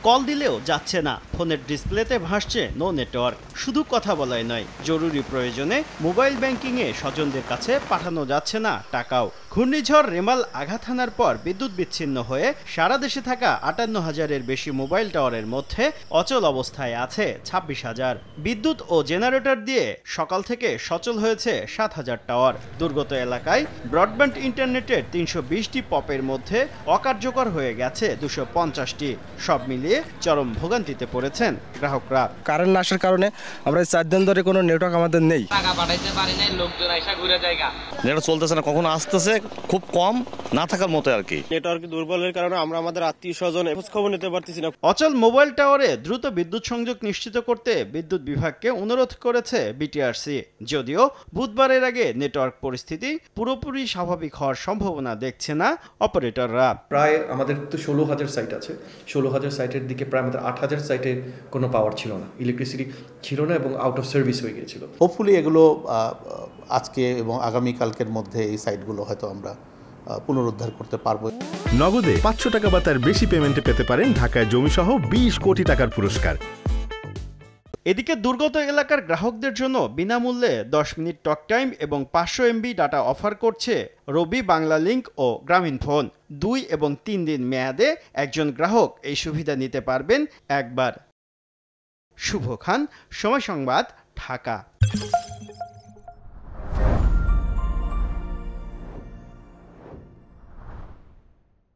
Call দিলেও যাচ্ছে না, ফোনের ডিসপ্লেতে ভাসছে নো নেটওয়ার্ক। শুধু কথা বলাই নয়, জরুরি প্রয়োজনে মোবাইল ব্যাংকিংয়ে স্বজনদের কাছে পাঠানো যাচ্ছে না টাকাও। ঘূর্ণিঝড় রেমাল আঘাত হানার পর বিদ্যুৎ বিচ্ছিন্ন হয়ে সারা দেশে থাকা ৫৮,০০০-এর বেশি মোবাইল টাওয়ারের মধ্যে অচল অবস্থায় আছে ২৬,০০০। বিদ্যুৎ ও জেনারেটর দিয়ে সকাল থেকে সচল হয়েছে ৭,০০০ টাওয়ার। দুর্গত এলাকায় ব্রডব্যান্ড ইন্টারনেটের ৩২০টি পপের মধ্যে অকার্যকর হয়ে গেছে ২৫০টি। সব মিলিয়ে চরম ভোগান্তিতে পড়েছেন গ্রাহকরা। কারেন্ট না আসার কারণে আমরা ৪ দিন ধরে কোনো নেটওয়ার্ক আমাদের নেই। টাকা পাঠাইতে পারি না, লোকজন আইসা ঘুরে জায়গা। নেটওয়ার্ক চলতেছে না, কখনো আসতেছে, খুব কম, না থাকার মতো আর কি। নেটওয়ার্ক দুর্বলের কারণে আমরা আমাদের আত্মীয়-স্বজন খোঁজ খবর নিতে পারতেছি না। অচল মোবাইল টাওয়ারে দ্রুত বিদ্যুৎ সংযোগ নিশ্চিত করতে বিদ্যুৎ বিভাগকে অনুরোধ করেছে বিটিআরসি। যদিও বুধবারের আগে নেটওয়ার্ক পরিস্থিতি পুরোপুরি স্বাভাবিক হওয়ার সম্ভাবনা দেখছে না অপারেটররা। প্রায় আমাদের তো ১৬,০০০ সাইট আছে, ১৬,০০০ সাইটের দিকে প্রায় আমাদের ৮,০০০ সাইটে কোনো পাওয়ার ছিল না, ইলেকট্রিসিটি ছিল না এবং আউট অফ সার্ভিস হয়ে গিয়েছিল। হোপফুলি এগুলো আজকে এবং আগামীকালকের মধ্যে এই সাইটগুলো হয়তো আমরা পুনরুদ্ধার করতে পারবো। নগদে ৫০০ টাকা বা তার বেশি পেমেন্টে পেতে পারেন ঢাকায় জমিসহ ২০ কোটি টাকার পুরস্কার। এদিকে দুর্গত এলাকার গ্রাহকদের জন্য বিনামূল্যে ১০ মিনিট টক টাইম এবং ৫০০ MB ডাটা অফার করছে রবি বাংলা লিংক ও গ্রামীণফোন। ২ এবং ৩ দিন মেয়াদে একজন গ্রাহক এই সুবিধা নিতে পারবেন একবার। শুভ খান, সময় সংবাদ, ঢাকা।